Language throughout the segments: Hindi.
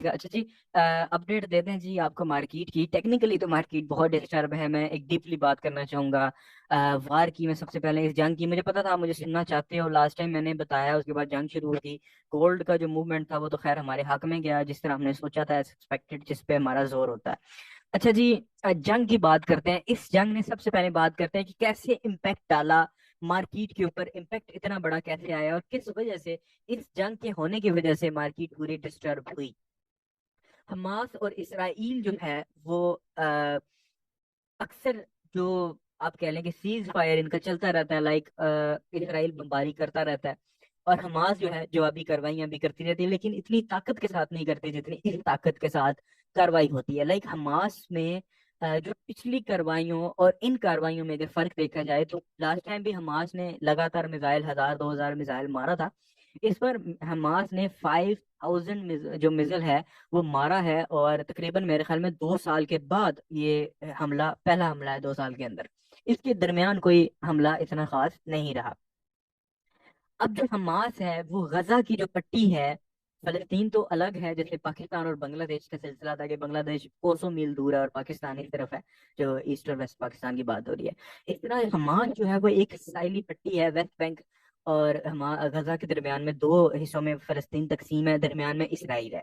अच्छा जी। अपडेट देते हैं जी आपको मार्केट की। टेक्निकली तो मार्केट बहुत डिस्टर्ब है। मैं एक डीपली बात करना चाहूंगा वार की। मैं सबसे पहले इस जंग की, मुझे पता था मुझे सुनना चाहते हो, लास्ट टाइम मैंने बताया, उसके बाद जंग शुरू हुई थी। गोल्ड का जो मूवमेंट था वो तो खैर हमारे हक में गया, जिस तरह हमने सोचा था, एक्सपेक्टेड, जिस पे हमारा जोर होता है। अच्छा जी। जंग की बात करते हैं। इस जंग ने, सबसे पहले बात करते हैं कि कैसे इम्पैक्ट डाला मार्केट के ऊपर। इम्पैक्ट इतना बड़ा कैसे आया और किस वजह से, इस जंग के होने की वजह से मार्केट पूरी डिस्टर्ब हुई। हमास और इसराइल जो है वो अक्सर, जो आप कह लें कि सीज फायर इनका चलता रहता है, लाइक इसराइल बमबारी करता रहता है और हमास जो है जवाबी कार्रवाइयां भी करती रहती है, लेकिन इतनी ताकत के साथ नहीं करती जितनी इस ताकत के साथ कार्रवाई होती है। लाइक हमास में जो पिछली कार्रवाइयों और इन कार्रवाइयों में अगर फर्क देखा जाए तो लास्ट टाइम भी हमास ने लगातार मिसाइल 1000 2000 मिसाइल मारा था। इस पर हमास ने 5000 जो मिसाइल है वो मारा है, और तकरीबन मेरे ख्याल में 2 साल के बाद ये हमला, पहला हमला है 2 साल के अंदर। इसके दरमियान कोई हमला इतना खास नहीं रहा। अब जो हमास है वो गजा की जो पट्टी है, फलस्तीन तो अलग है, जैसे पाकिस्तान और बांग्लादेश का सिलसिला था कि बांग्लादेश कोसों मील दूर है और पाकिस्तान एक तरफ है, जो ईस्ट और वेस्ट पाकिस्तान की बात हो रही है। इस तरह हमास जो है वो एक साइली पट्टी है, वेस्ट बैंक और गजा के दरमियान में दो हिस्सों में फलस्तीन तकसीम है, दरमियान में इसराइल है।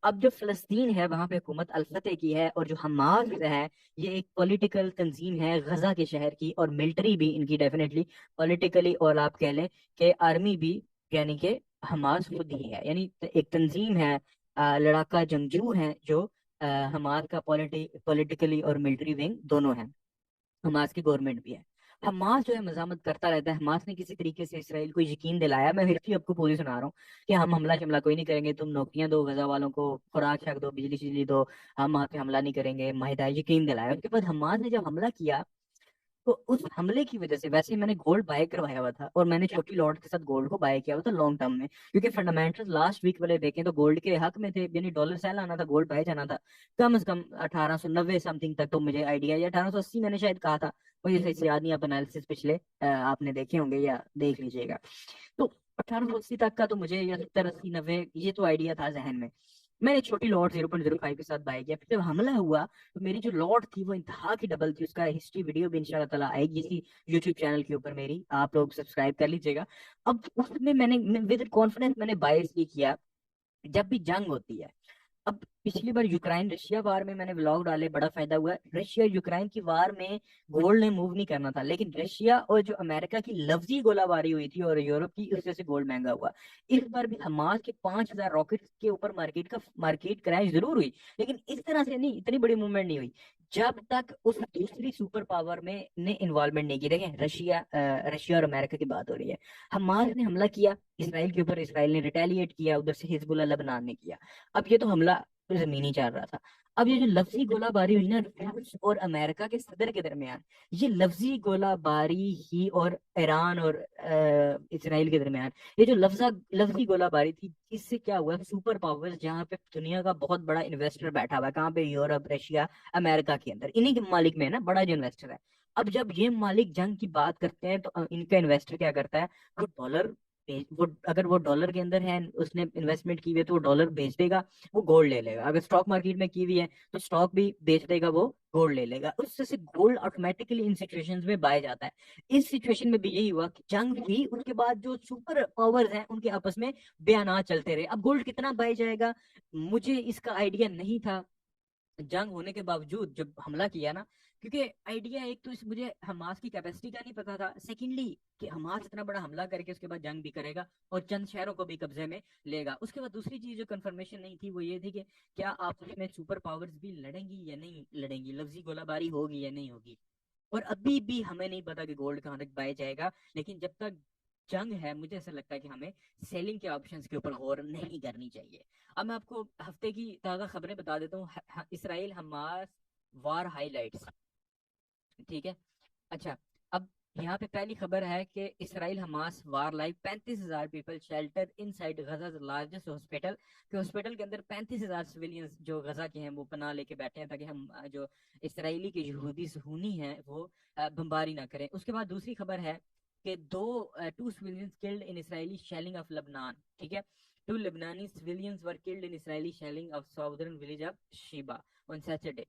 अब जो फलस्तीन है वहां पे हुकूमत अल फतेह की है, और जो हमास है ये एक पॉलिटिकल तंजीम है गजा के शहर की, और मिलिट्री भी इनकी डेफिनेटली पॉलिटिकली, और आप कह लें कि आर्मी भी, यानी कि हमास खुद ही है, यानी एक तंजीम है। लड़ाका जंगजू है जो हमास का पॉलिटिकली और मिलिट्री विंग दोनों है। हमास की गवर्नमेंट भी है। हमास जो है मजामत करता रहता है। हमास ने किसी तरीके से इसराइल को यकीन दिलाया, मैं हिस्ट्री आपको पूरी सुना रहा हूँ, कि हम हमला शमला कोई नहीं करेंगे, तुम नौकरियां दो गजा वालों को, खुराक शक दो, बिजली शिजली दो, हम वहां पे हमला नहीं करेंगे, माहिदा यकीन दिलाया। उसके बाद हमास ने जब हमला किया, तो उस हमले की वजह से, वैसे ही मैंने गोल्ड बाय करवाया हुआ था और मैंने छोटी लॉट के साथ गोल्ड को बाय किया हुआ था लॉन्ग टर्म में, क्योंकि फंडामेंटल लास्ट वीक वाले देखें तो गोल्ड के हक में थे, यानी डॉलर सेल आना था, गोल्ड बाय जाना था। कम से कम 1890 समथिंग तक तो मुझे आइडिया, या 1880 मैंने शायद कहा था, मुझे सही से याद नहीं। आप एनालिसिस पिछले आपने देखे होंगे या देख लीजिएगा। तो 1880 तक का तो मुझे, या 70 80 90, ये तो आइडिया था जहन में। मैंने छोटी लॉट 0.05 के साथ बाय किया। फिर जब हमला हुआ तो मेरी जो लॉट थी वो इंतहा की डबल थी। उसका हिस्ट्री वीडियो भी इंशाल्लाह ताला आएगी इसी यूट्यूब चैनल के ऊपर मेरी, आप लोग सब्सक्राइब कर लीजिएगा। अब उसमें मैंने विद कॉन्फिडेंस मैंने बाय इसलिए किया, जब भी जंग होती है। अब पिछली बार यूक्रेन रशिया वार में मैंने व्लॉग डाले, बड़ा फायदा हुआ। रशिया यूक्रेन की वार में गोल्ड ने मूव नहीं करना था, लेकिन रशिया और जो अमेरिका की लफ्जी गोलाबारी हुई थी और यूरोप की, उससे से गोल्ड महंगा हुआ। इस बार भी हमास के 5000 रॉकेट के ऊपर मार्केट क्रैश जरूर हुई, लेकिन इस तरह से नहीं, इतनी बड़ी मूवमेंट नहीं हुई जब तक उस दूसरी सुपर पावर में ने इन्वॉल्वमेंट नहीं की। देखें, रशिया और अमेरिका की बात हो रही है। हमास ने हमला किया इसराइल के ऊपर, इसराइल ने रिटेलिएट किया, उधर से हिजबुल्लाह लेबनान ने किया। अब ये तो हमला जमीनी चल रहा था। अब ये जो लफ्जी गोलाबारी हुई ना रूस और अमेरिका के सदर के दरमियान, ये लफ्जी गोलाबारी ही, और ईरान और इसराइल के दरमियान, ये जो लफ्जी गोलाबारी थी, इससे क्या हुआ, सुपर पावर्स जहाँ पे दुनिया का बहुत बड़ा इन्वेस्टर बैठा हुआ है, कहाँ पे, यूरोप, रशिया, अमेरिका के अंदर, इन्हीं के मालिक में है ना बड़ा जो इन्वेस्टर है। अब जब ये मालिक जंग की बात करते हैं तो इनका इन्वेस्टर क्या करता है, वो डॉलर वो, अगर वो डॉलर के अंदर है, उसने इन्वेस्टमेंट की हुई है, तो वो डॉलर बेच देगा, वो गोल्ड ले लेगा। अगर स्टॉक मार्केट में की हुई है तो स्टॉक भी बेच देगा, वो गोल्ड ले लेगा। उससे से गोल्ड ऑटोमेटिकली इन सिचुएशंस में बाय जाता है। इस सिचुएशन में भी यही हुआ कि जंग हुई, उसके बाद जो सुपर पावर्स हैं उनके आपस में बयान चलते रहे। अब गोल्ड कितना बाय जाएगा, मुझे इसका आइडिया नहीं था जंग होने के बावजूद जब हमला किया ना, क्योंकि आइडिया एक तो इस, मुझे हमास की कैपेसिटी का नहीं पता था, सेकेंडली कि हमास इतना बड़ा हमला करके उसके बाद जंग भी करेगा और चंद शहरों को भी कब्जे में लेगा। उसके बाद दूसरी चीज जो कंफर्मेशन नहीं थी वो ये थी कि क्या आपस में सुपर पावर्स भी लड़ेंगी या नहीं लड़ेंगी, लफ्जी गोलाबारी होगी या नहीं होगी। और अभी भी हमें नहीं पता कि गोल्ड कहाँ तक बाय जाएगा, लेकिन जब तक जंग है मुझे ऐसा लगता है कि हमें सेलिंग के ऑप्शंस के ऊपर गौर नहीं करनी चाहिए। अब मैं आपको हफ्ते की ताज़ा खबरें बता देता हूँ। इसराइल हमास वार हाइलाइट्स, ठीक है। अच्छा, अब यहाँ पे पहली खबर है कि Israel Hamas war live 35,000 people shelter inside Gaza largest hospital, कि हॉस्पिटल के अंदर 35,000 सिविलियंस जो गजा के हैं वो पनाह लेके बैठे हैं, ताकि हम जो इसराइली के यहूदी सुहूनी हैं वो बमबारी ना करें। उसके बाद दूसरी खबर है कि two civilians killed in Israeli shelling of Lebanon, ठीक है। Two Lebanese civilians were killed in Israeli shelling of southern village of Shebaa on Saturday.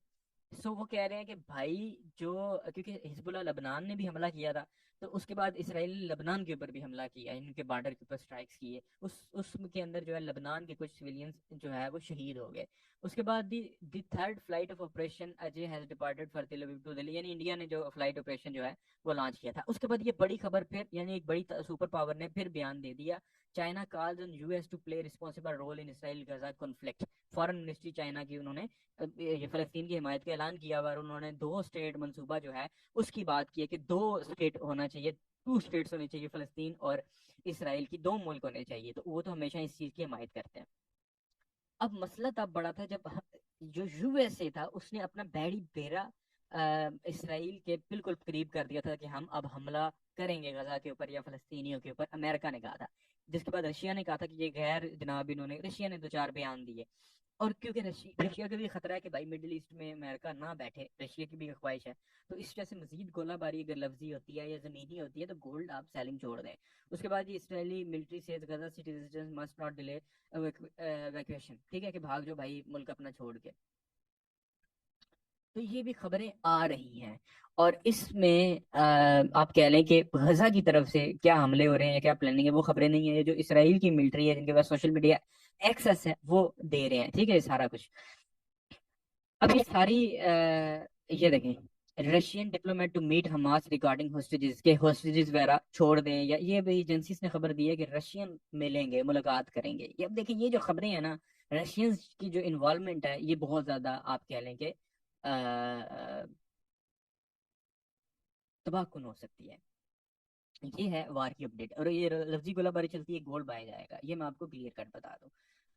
So वो कह रहे हैं कि भाई जो, क्योंकि हिजबुल्लाह लेबनान ने भी हमला किया था, तो उसके बाद इसराइल ने लेबनान के ऊपर भी हमला किया, इनके बॉर्डर के ऊपर स्ट्राइक्स किए, उसके अंदर जो है लेबनान के कुछ सिविलियंस जो है वो शहीद हो गए। उसके बाद दी third flight of operation Ajay has departed for तेल अवीव टू दिल्ली, यानी इंडिया ने जो फ्लाइट ऑपरेशन जो है वो लॉन्च किया था। उसके बाद ये बड़ी खबर फिर, यानी एक बड़ी सुपर पावर ने फिर बयान दे दिया, China calls on US to play responsible role in Israel Gaza conflict. Foreign ministry China की, उन्होंने ये फलस्तीन की हिमायत का ऐलान किया हुआ, और उन्होंने 2 स्टेट मंसूबा जो है उसकी बात की है कि 2 स्टेट होना चाहिए, 2 स्टेट्स होनी चाहिए, फलस्तीन और इसराइल की 2 मुल्क होने चाहिए। तो वो तो हमेशा इस चीज की हिमायत करते हैं। अब मसला तब बड़ा था जब जो यूएसए था उसने अपना बैरी बेरा इसराइल के बिल्कुल करीब कर दिया था कि हम अब हमला करेंगे गजा के ऊपर या फलस्तीनियों के ऊपर, अमेरिका ने कहा था। जिसके बाद रशिया ने कहा था कि ये गैर जनाब, इन्होंने, रशिया ने 2 4 बयान दिए। और क्योंकि रशिया का भी खतरा है कि भाई मिडिल ईस्ट में अमेरिका ना बैठे, रशिया की भी एक ख्वाहिश है, तो इस वजह से मजीद गोलाबारी अगर लफ्जी होती है या जमीनी होती है तो गोल्ड आप सेलिंग छोड़ दें। उसके बाद ये Israeli military says Gaza citizen must not delay evacuation, ठीक है, कि भाग जो भाई मुल्क अपना छोड़ के। तो ये भी खबरें आ रही हैं। और इसमें आप कह लें कि गजा की तरफ से क्या हमले हो रहे हैं या क्या प्लानिंग है वो खबरें नहीं है, जो इसराइल की मिलिट्री है जिनके पास सोशल मीडिया एक्सेस है वो दे रहे हैं, ठीक है, सारा कुछ। अब ये सारी ये देखें, Russian diplomat to meet Hamas regarding hostages, के होस्टेजेस वगैरह छोड़ दें, या ये भी एजेंसीज ने खबर दी है कि रशियन मिलेंगे, मुलाकात करेंगे। ये अब देखिए, ये जो खबरें हैं ना, रशियंस की जो इन्वॉल्वमेंट है ये बहुत ज्यादा आप कह लें कि तबाहकुन हो सकती है। ये है वार की अपडेट, और ये लफ्जी गोलाबारी चलती है, गोल्ड बाय जाएगा, ये मैं आपको क्लियर कट बता दूं।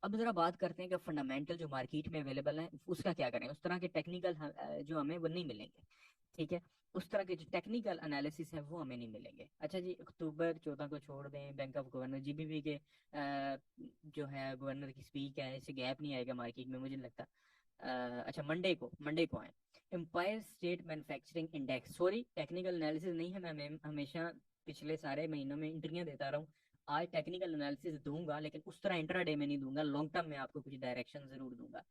अब जरा बात करते हैं कि फंडामेंटल जो मार्केट में अवेलेबल है उसका क्या करें। उस तरह के टेक्निकल जो हमें वो नहीं मिलेंगे, ठीक है। उस तरह के जो टेक्निकल एनालिसिस है वो हमें नहीं मिलेंगे। अच्छा जी, अक्टूबर 14 को छोड़ दें, बैंक ऑफ गवर्नर जीबीबी के जो है गवर्नर की स्पीच है, इससे गैप नहीं आएगा मार्केट में, मुझे नहीं लगता। अच्छा, मंडे को आए, Empire State manufacturing index, sorry technical analysis नहीं है, मैं हमेशा पिछले सारे महीनों में इंटरव्यू देता रहा हूँ। आज टेक्निकल एनालिसिस दूंगा, लेकिन उस तरह इंट्राडे में नहीं दूंगा, लॉन्ग टर्म में आपको कुछ डायरेक्शन जरूर दूंगा।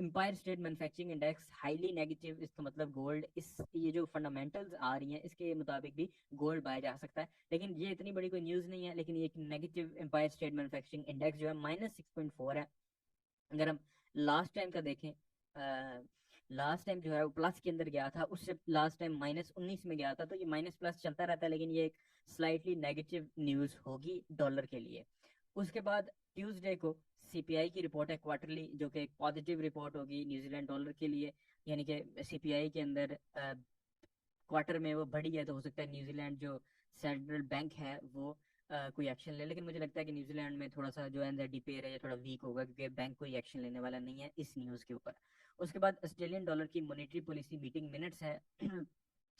Empire State manufacturing index highly negative, इसका मतलब गोल्ड, इस ये जो फंडामेंटल्स आ रही हैं इसके मुताबिक भी गोल्ड बाय जा सकता है। लेकिन ये इतनी बड़ी कोई न्यूज़ नहीं है, लेकिन ये एक negative Empire State manufacturing index जो है -6.4 है। अगर हम लास्ट टाइम का देखें, लास्ट टाइम जो है वो प्लस के अंदर गया था, उससे लास्ट टाइम -19 में गया था, तो ये माइनस प्लस चलता रहता है, लेकिन ये एक स्लाइटली नेगेटिव न्यूज़ होगी डॉलर के लिए। उसके बाद ट्यूसडे को सीपीआई की रिपोर्ट है क्वार्टरली, जो कि एक पॉजिटिव रिपोर्ट होगी न्यूजीलैंड डॉलर के लिए, यानी कि सीपीआई के अंदर क्वार्टर में वो बढ़ी है, तो हो सकता है न्यूजीलैंड जो सेंट्रल बैंक है वो कोई एक्शन ले। लेकिन मुझे लगता है कि न्यूजीलैंड में थोड़ा सा जो एनजेडी पेयर है ये थोड़ा वीक होगा, क्योंकि बैंक कोई एक्शन लेने वाला नहीं है इस न्यूज़ के ऊपर। उसके बाद ऑस्ट्रेलियन डॉलर की मॉनेटरी पॉलिसी मीटिंग मिनट्स है।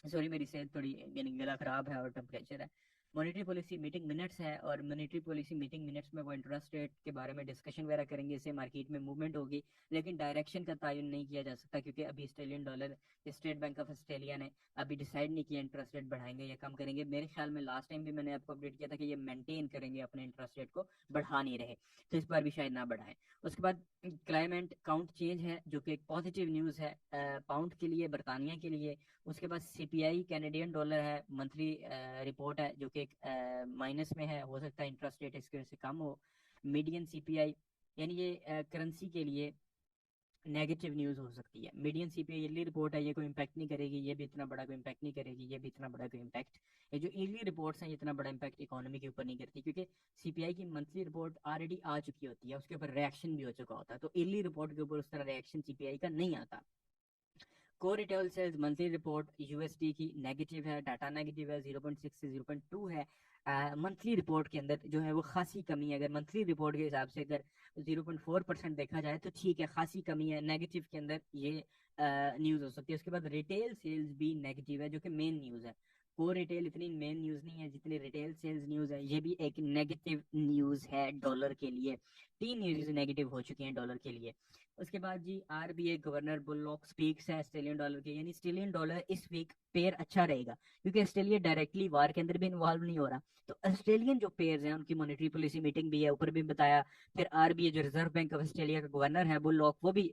सॉरी, मेरी सेहत थोड़ी, यानी गला खराब है और टेम्परेचर है। मॉनेटरी पॉलिसी मीटिंग मिनट्स है, और मॉनेटरी पॉलिसी मीटिंग मिनट्स में वो इंटरेस्ट रेट के बारे में डिस्कशन वगैरह करेंगे, इससे मार्केट में मूवमेंट होगी। लेकिन डायरेक्शन का तयन नहीं किया जा सकता, क्योंकि अभी Australian dollar, state bank of Australia ने अभी डिसाइड नहीं किया इंटरेस्ट रेट बढ़ाएंगे या कम करेंगे। मेरे ख्याल में लास्ट टाइम भी मैंने आपको अपडेट किया था कि ये मेंटेन करेंगे अपने इंटरेस्ट रेट को, बढ़ा नहीं रहे, तो इस बार भी शायद ना बढ़ाएं। उसके बाद क्लाइमेट काउंट चेंज है, जो कि एक पॉजिटिव न्यूज़ है पाउंड के लिए, बरतानिया के लिए। उसके बाद सीपीआई कैनेडियन डॉलर है, मंथली रिपोर्ट है, जो कि माइनस में है, हो सकता है इंटरेस्ट रेट इसके वजह से कम हो। मीडियन सीपीआई, यानी ये करेंसी के लिए नेगेटिव न्यूज़ हो सकती है। मीडियन सीपीआई ईयरली रिपोर्ट है, ये कोई इम्पैक्ट नहीं करेगी, ये भी इतना बड़ा कोई इम्पैक्ट नहीं करेगी, ये भी इतना बड़ा कोई इम्पैक्ट, ये जो ईयरली रिपोर्ट्स हैं ये इतना बड़ा इम्पैक्ट इकोनॉमी के ऊपर नहीं करती, क्योंकि सीपीआई की मंथली रिपोर्ट ऑलरेडी आ चुकी होती है, उसके ऊपर रिएक्शन भी हो चुका होता है, तो ईयरली रिपोर्ट के ऊपर उस तरह रिएक्शन सीपीआई का नहीं आता। Core retail sales monthly report USD की नेगेटिव है, डाटा नेगेटिव है, 0.6 से 0.2 है। मंथली रिपोर्ट के अंदर जो है वो खासी कमी है, अगर मंथली रिपोर्ट के हिसाब से अगर 0.4% देखा जाए तो ठीक है, खासी कमी है, नेगेटिव के अंदर ये न्यूज़ हो सकती है। उसके बाद रिटेल सेल्स भी नेगेटिव है, जो कि मेन न्यूज़ है। कोर रिटेल इतनी मेन न्यूज़ नहीं है जितनी रिटेल सेल्स न्यूज़ है, ये भी एक नेगेटिव न्यूज़ है डॉलर के लिए। 3 न्यूज़ नेगेटिव हो चुकी हैं डॉलर के लिए। उसके बाद जी आरबीआई गवर्नर बुलॉक स्पीक्स है ऑस्ट्रेलियन डॉलर के, यानी ऑस्ट्रेलियन डॉलर इस वीक पेयर अच्छा रहेगा, क्योंकि ऑस्ट्रेलिया डायरेक्टली वार के अंदर भी इन्वॉल्व नहीं हो रहा। तो ऑस्ट्रेलियन जो पेयर्स हैं उनकी मॉनेटरी पॉलिसी मीटिंग भी है, ऊपर भी बताया। फिर आरबीआई जो रिजर्व बैंक ऑफ ऑस्ट्रेलिया का गवर्नर है बुलॉक, वो भी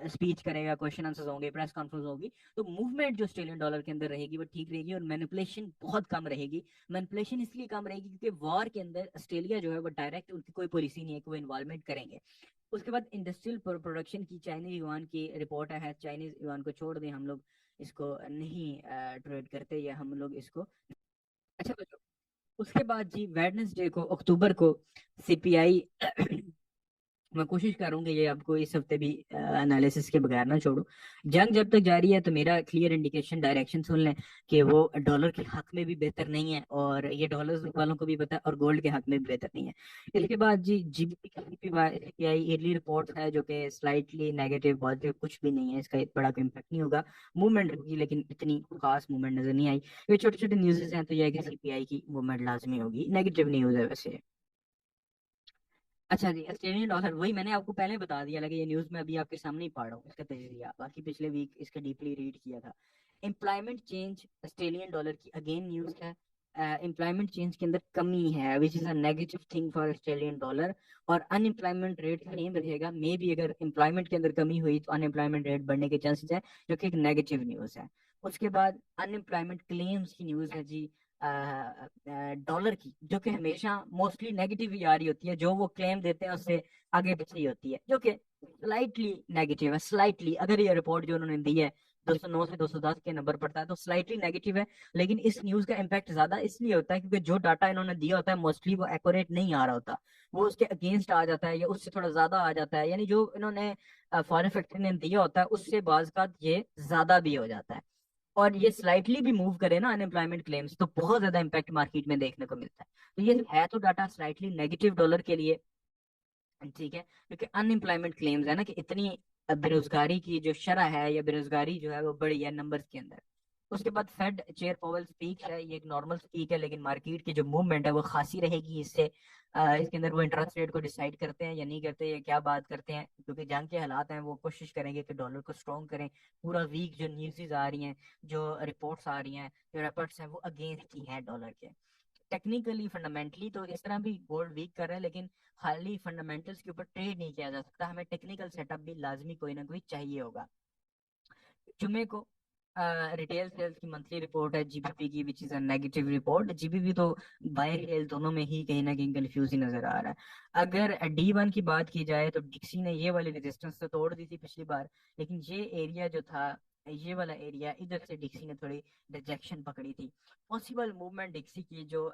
स्पीच करेगा, क्वेश्चन आंसर्स होंगे, प्रेस कॉन्फ्रेंस होगी। तो मूवमेंट जो ऑस्ट्रेलियन डॉलर के अंदर रहेगी वो ठीक रहेगी, और मैनिपुलेशन बहुत कम रहेगी। मैनिपुलेशन इसलिए कम रहेगी क्योंकि वॉर के अंदर ऑस्ट्रेलिया जो है वो डायरेक्ट, उनकी कोई पॉलिसी नहीं है कि वो इन्वॉल्वमेंट करेंगे। उसके बाद इंडस्ट्रियल प्रोडक्शन की चाइनीज युआन की रिपोर्ट है, चाइनीज युआन को छोड़ दें हम लोग, इसको नहीं ट्रेड करते, या हम लोग इसको, अच्छा बच्चों। उसके बाद जी वेडनेसडे को, अक्टूबर को, सीपीआई मैं कोशिश करूंगी ये आपको इस हफ्ते भी एनालिसिस के बगैर ना छोड़ूं। जंग जब तक जारी है तो मेरा क्लियर इंडिकेशन डायरेक्शन सुन लें कि वो डॉलर के हक में भी बेहतर नहीं है, और ये डॉलर वालों को भी पता है, और गोल्ड के हक में भी बेहतर नहीं है। इसके बाद जी जीबीपी की सीपीआई ईयरली रिपोर्ट है, जो कि स्लाइटली नेगेटिव, पॉजिटिव कुछ भी नहीं है, इसका बड़ा कोई इम्पैक्ट नहीं होगा। मूवमेंट होगी लेकिन इतनी खास मूवमेंट नजर नहीं आई। ये छोटे छोटे न्यूज़ हैं, तो यह है कि सीपीआई की मूवमेंट लाजमी होगी, नेगेटिव न्यूज़ है वैसे। अच्छा जी, ऑस्ट्रेलियन डॉलर वही मैंने आपको पहले बता दिया, लगे ये न्यूज़ मैं अभी आपके सामने ही पढ़ रहा हूँ इसका तजज़िया, बाकी पिछले वीक इसका डीपली रीड किया था। एम्प्लॉयमेंट चेंज ऑस्ट्रेलियन डॉलर की अगेन न्यूज़ है। एम्प्लॉयमेंट चेंज के अंदर कमी है, which is a negative thing for Australian dollar. और अनएम्प्लॉयमेंट रेट सेम रहेगा, मे बी अगर एम्प्लॉयमेंट के अंदर कमी हुई तो अनएम्प्लॉयमेंट रेट बढ़ने के चांसेस है, जो कि एक नेगेटिव न्यूज़ है। उसके बाद अनएम्प्लॉयमेंट क्लेम्स की न्यूज़ है जी, डॉलर की, जो कि हमेशा मोस्टली नेगेटिव ही आ रही होती है, जो वो क्लेम देते हैं उससे आगे पीछे ही होती है, जो कि स्लाइटली नेगेटिव है, स्लाइटली। अगर ये रिपोर्ट जो उन्होंने दी है 209 से 210 के नंबर पड़ता है तो स्लाइटली नेगेटिव है। लेकिन इस न्यूज का इम्पैक्ट ज्यादा इसलिए होता है क्योंकि जो डाटा इन्होंने दिया होता है मोस्टली वो एक्यूरेट नहीं आ रहा होता, वो उसके अगेंस्ट आ जाता है या उससे थोड़ा ज्यादा आ जाता है, यानी जो इन्होंने फॉरेन फैक्ट्री ने दिया होता है उससे बाज का ये ज्यादा भी हो जाता है। और ये स्लाइटली भी मूव करे ना अनएम्प्लॉयमेंट क्लेम्स, तो बहुत ज्यादा इम्पैक्ट मार्केट में देखने को मिलता है। तो ये है तो डाटा स्लाइटली नेगेटिव डॉलर के लिए, ठीक है, क्योंकि अनएम्प्लॉयमेंट क्लेम्स है ना कि इतनी बेरोजगारी की जो शरह है, या बेरोजगारी जो है वो बढ़ी है नंबर्स के अंदर। उसके बाद फेड चेयर पावेल स्पीक है, ये एक नॉर्मल स्पीक है, लेकिन मार्केट की जो मूवमेंट है वो खासी रहेगी इससे। इसके अंदर वो इंटरेस्ट रेट को डिसाइड करते हैं या नहीं करते, या क्या बात करते हैं, क्योंकि जंग के हालात हैं, वो कोशिश करेंगे कि डॉलर को स्ट्रॉन्ग करें। पूरा वीक जो न्यूज़ आ रही हैं, जो रिपोर्ट्स आ रही हैं, जो रिपोर्ट्स हैं, वो अगेंस्ट ही हैं डॉलर के। टेक्निकली फंडामेंटली तो इस तरह भी गोल्ड वीक कर रहा है, लेकिन खाली फंडामेंटल्स के ऊपर ट्रेड नहीं किया जा सकता, हमें टेक्निकल सेटअप भी लाजमी कोई ना कोई चाहिए होगा। जुमे को रिटेल सेल्स की मंथली रिपोर्ट है जीबीपी की, which is a negative report. GBP तो बाय सेल दोनों में ही कहीं ना कहीं कंफ्यूज ही नजर आ रहा है। अगर डी1 की बात की जाए तो डिक्सी ने ये वाली रेजिस्टेंस तो तोड़ दी थी पिछली बार, लेकिन ये एरिया जो था, ये वाला एरिया, इधर से डिक्सी ने थोड़ी रिजेक्शन पकड़ी थी। पॉसिबल मूवमेंट डिक्सी की जो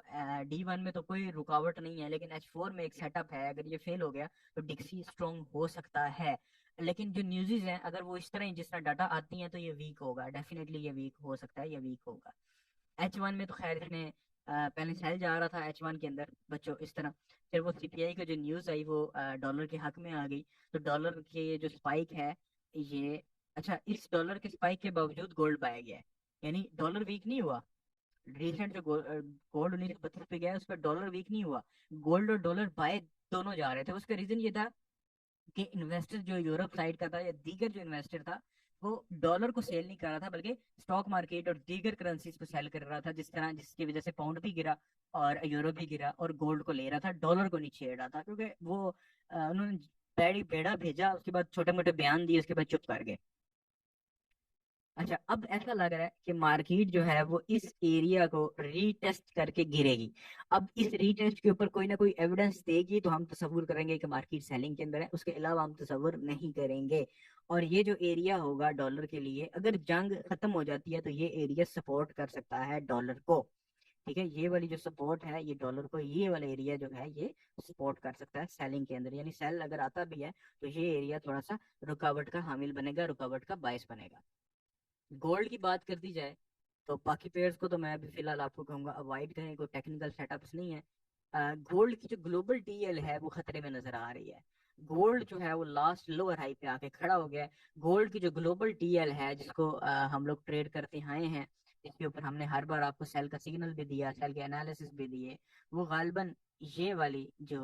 डी1 में तो कोई रुकावट नहीं है, लेकिन एच4 में एक सेटअप है, अगर ये फेल हो गया तो डिक्सी स्ट्रॉन्ग हो सकता है। लेकिन जो न्यूज़ हैं अगर वो इस तरह ही जिस तरह डाटा आती हैं तो ये वीक होगा, डेफिनेटली ये वीक हो सकता है, ये वीक होगा। H1 में तो खैर इसने पहले सेल जा रहा था H1 के अंदर बच्चों इस तरह। फिर वो सीपीआई का जो न्यूज़ आई वो डॉलर के हक में आ गई, तो डॉलर के ये जो स्पाइक है ये, अच्छा, इस डॉलर के स्पाइक के बावजूद गोल्ड पाया गया है, यानी डॉलर वीक नहीं हुआ। रिसेंट जो गोल्ड 1932 पे गया है उस पर डॉलर वीक नहीं हुआ, गोल्ड और डॉलर बाय दोनों जा रहे थे। उसका रीजन ये था कि इन्वेस्टर जो यूरोप साइड का था या दीगर जो इन्वेस्टर था, वो डॉलर को सेल नहीं कर रहा था, बल्कि स्टॉक मार्केट और दीगर करेंसीज को सेल कर रहा था, जिस तरह जिसकी वजह से पाउंड भी गिरा और यूरो भी गिरा, और गोल्ड को ले रहा था, डॉलर को नहीं छेड़ रहा था, क्योंकि वो उन्होंने बेड़ी बेड़ा भेजा, उसके बाद छोटे मोटे बयान दिए, उसके बाद चुप कर गए। अच्छा, अब ऐसा लग रहा है कि मार्केट जो है वो इस एरिया को रीटेस्ट करके गिरेगी। अब इस रीटेस्ट के ऊपर कोई ना कोई एविडेंस देगी तो हम तस्वुर करेंगे कि मार्केट सेलिंग के अंदर है, उसके अलावा हम तस्वुर नहीं करेंगे। और ये जो एरिया होगा डॉलर के लिए, अगर जंग खत्म हो जाती है तो ये एरिया सपोर्ट कर सकता है डॉलर को, ठीक है। ये वाली जो सपोर्ट है ये डॉलर को, ये वाला एरिया जो है ये सपोर्ट कर सकता है सेलिंग के अंदर, यानी सेल अगर आता भी है तो ये एरिया थोड़ा सा रुकावट का हामिल बनेगा, रुकावट का बायस बनेगा। गोल्ड की बात कर दी जाए तो बाकी पेयर्स को तो मैं अभी फिलहाल आपको कहूंगा अवॉइड करें, कोई टेक्निकल सेटअप्स नहीं है। गोल्ड की जो ग्लोबल टीएल है वो खतरे में नजर आ रही है। गोल्ड जो है वो लास्ट लोअर हाई पे आके खड़ा हो गया है। गोल्ड की जो ग्लोबल टीएल है जिसको हम लोग ट्रेड करते आए हैं, इसके ऊपर हमने हर बार आपको सेल का सिग्नल भी दिया, सेल के एनालिसिस भी दिए, वो गालिबन ये वाली जो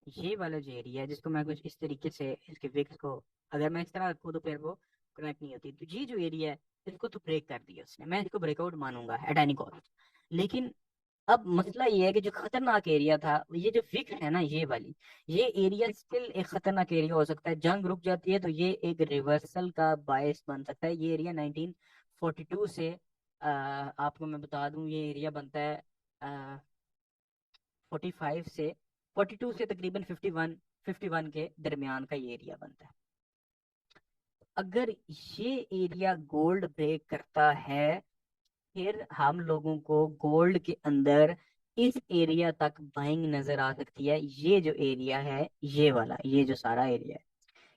ये वाला जो एरिया है जिसको मैं कुछ इस तरीके से इसके विक्स को, अगर मैं इस तरह रखूँ तो फिर वो कनेक्ट नहीं होती, तो ये जो एरिया है इसको तो ब्रेक कर दिया उसने, मैं इसको ब्रेकआउट मानूंगा एट एनी कॉस्ट। लेकिन अब मसला ये है कि जो खतरनाक एरिया था, ये जो फिक्स है ना ये वाली, ये एरिया स्टिल एक खतरनाक एरिया हो सकता है। जंग रुक जाती है तो ये एक रिवर्सल का बायस बन सकता है। ये एरिया 1942 से आपको मैं बता दूं, ये एरिया बनता है 45 से 42 से तकरीबन 51 के दरमियान का ये एरिया बनता है। अगर ये एरिया गोल्ड ब्रेक करता है, फिर हम लोगों को गोल्ड के अंदर इस एरिया तक बाइंग नजर आ सकती है। ये जो एरिया है ये वाला, ये जो सारा एरिया है,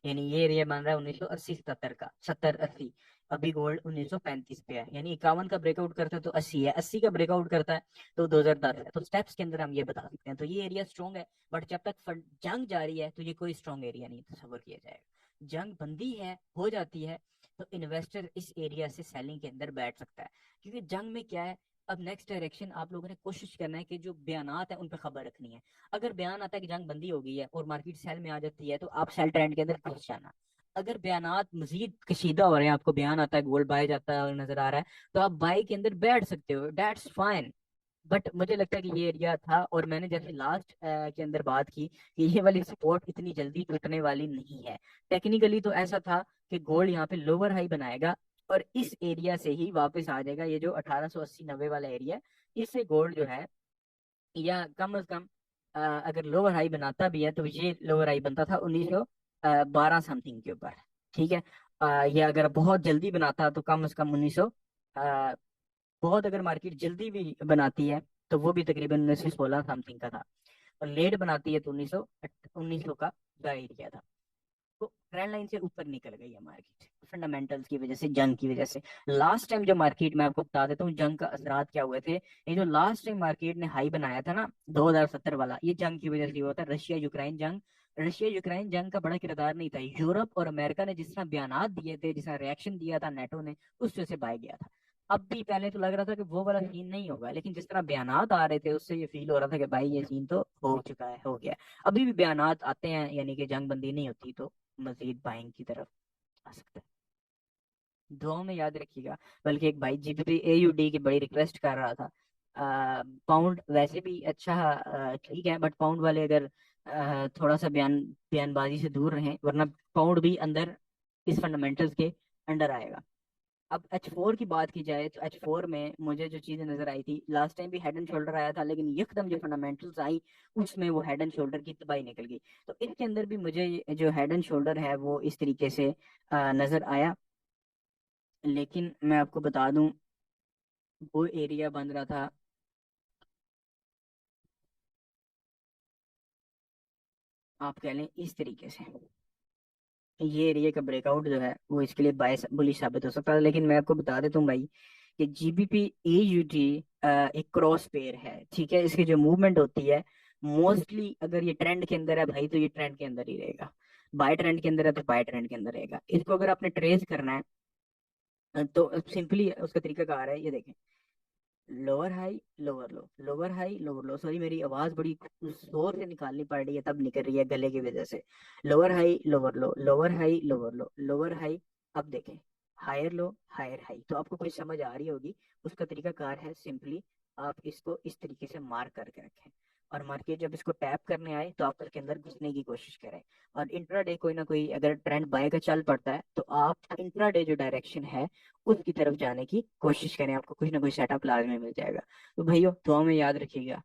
यानी ये एरिया बन रहा है 1980 77 का, 70 80। अभी गोल्ड 1935 पे है, यानी 51 का ब्रेकआउट करता है तो 80 है, 80 का ब्रेकआउट करता है तो 2010 है। तो स्टेप्स के अंदर हम ये बता सकते हैं। तो ये एरिया स्ट्रॉन्ग है, बट जब तक जंग जारी है तो ये कोई स्ट्रॉन्ग एरिया नहीं तस्वर किया जाएगा। जंग बंदी है, हो जाती है, तो इन्वेस्टर इस एरिया से सेलिंग के अंदर बैठ सकता है। क्योंकि जंग में क्या है, अब नेक्स्ट डायरेक्शन आप लोगों ने कोशिश करना है कि जो बयानात है उन पर खबर रखनी है। अगर बयान आता है कि जंग बंदी हो गई है और मार्केट सेल में आ जाती है तो आप सेल ट्रेंड के अंदर घुस जाना। अगर बयानात मजीद कशीदा हो रहे हैं, आपको बयान आता है गोल्ड बाय जाता है और नजर आ रहा है, तो आप बाई के अंदर बैठ सकते हो, दैट्स फाइन। बट मुझे लगता है कि ये एरिया था, और मैंने जैसे लास्ट के अंदर बात की कि ये वाली सपोर्ट इतनी जल्दी टूटने वाली नहीं है। टेक्निकली तो ऐसा था कि गोल्ड यहाँ पे लोअर हाई बनाएगा और इस एरिया से ही वापस आ जाएगा। ये जो 1880 90 वाला एरिया है, इससे गोल्ड जो है, या कम से कम अगर लोअर हाई बनाता भी है तो ये लोअर हाई बनता था 1912 समथिंग के ऊपर। ठीक है। या अगर बहुत जल्दी बनाता तो कम से कम 1900, बहुत अगर मार्केट जल्दी भी बनाती है तो वो भी तकरीबन 1916 समथिंग का था, और लेट बनाती है तो 1900 का एरिया था। तो ट्रेंड लाइन से ऊपर निकल गई है मार्केट, फंडामेंटल्स की वजह से, जंग की वजह से। लास्ट टाइम जो मार्केट, मैं आपको बता देता हूँ जंग का असरात क्या हुए थे। ये जो लास्ट टाइम मार्केट ने हाई बनाया था ना 2070 वाला, ये जंग की वजह से हुआ था, रशिया यूक्रेन जंग। रशिया यूक्रेन जंग का बड़ा किरदार नहीं था, यूरोप और अमेरिका ने जिस तरह बयानात दिए थे, जिस तरह रिएक्शन दिया था नेटो ने, उस वजह से बाय गया था। अब भी पहले तो लग रहा था कि वो वाला सीन नहीं होगा, लेकिन जिस तरह बयानात आ रहे थे उससे ये फील हो रहा था कि भाई ये सीन तो हो चुका है, हो गया है। अभी भी बयानात आते हैं, यानी कि जंग बंदी नहीं होती तो मजीद बाइंग की तरफ आ सकता है। दुआओं में याद रखिएगा। बल्कि एक भाई जीबीपी एयूडी की बड़ी रिक्वेस्ट कर रहा था। पाउंड वैसे भी अच्छा, ठीक है, बट पाउंड वाले अगर थोड़ा सा बयानबाजी से दूर रहें, वरना पाउंड भी अंदर इस फंडामेंटल्स के अंडर आएगा। अब H4 की बात की जाए तो H4 में मुझे जो चीजें नजर आई थी, लास्ट टाइम भी हेड एंड शोल्डर आया था, लेकिन यकदम जो फंडामेंटल्स आई उसमें वो हेड एंड शोल्डर की तबाही निकल गई। तो इसके अंदर भी मुझे जो हेड एंड शोल्डर है वो इस तरीके से नजर आया। लेकिन मैं आपको बता दूं, वो एरिया बन रहा था, आप कह लें इस तरीके से। ये एरिया का ब्रेकआउट जो है वो इसके लिए बायस बुलिश साबित हो सकता है। लेकिन मैं आपको बता देता हूँ भाई कि जीबीपी एयूटी एक क्रॉस पेयर है, ठीक है। इसकी जो मूवमेंट होती है, मोस्टली अगर ये ट्रेंड के अंदर है भाई तो ये ट्रेंड के अंदर ही रहेगा, बाय ट्रेंड के अंदर है तो बाय ट्रेंड के अंदर रहेगा। इसको अगर आपने ट्रेस करना है तो सिंपली उसका तरीका कार है, ये देखें, लोअर हाई लोअर लो, लोअर हाई लोअर लो। सॉरी, मेरी आवाज बड़ी जोर से निकालनी पड़ रही है, तब निकल रही है गले की वजह से। लोअर हाई लोअर लो, लोअर हाई लोअर लो, लोअर हाई। अब देखें, हायर लो हायर हाई। तो आपको कोई समझ आ रही होगी, उसका तरीका कार है सिंपली आप इसको इस तरीके से मार्क करके रखें, और मार्केट जब इसको टैप करने आए तो आप उसके अंदर घुसने की कोशिश करें। और इंट्राडे कोई ना कोई अगर ट्रेंड बाय का चल पड़ता है तो आप इंट्राडे जो डायरेक्शन है उसकी तरफ जाने की कोशिश करें, आपको कुछ ना कुछ सेटअप लाजमी मिल जाएगा। तो भाइयों दुआ में याद रखिएगा।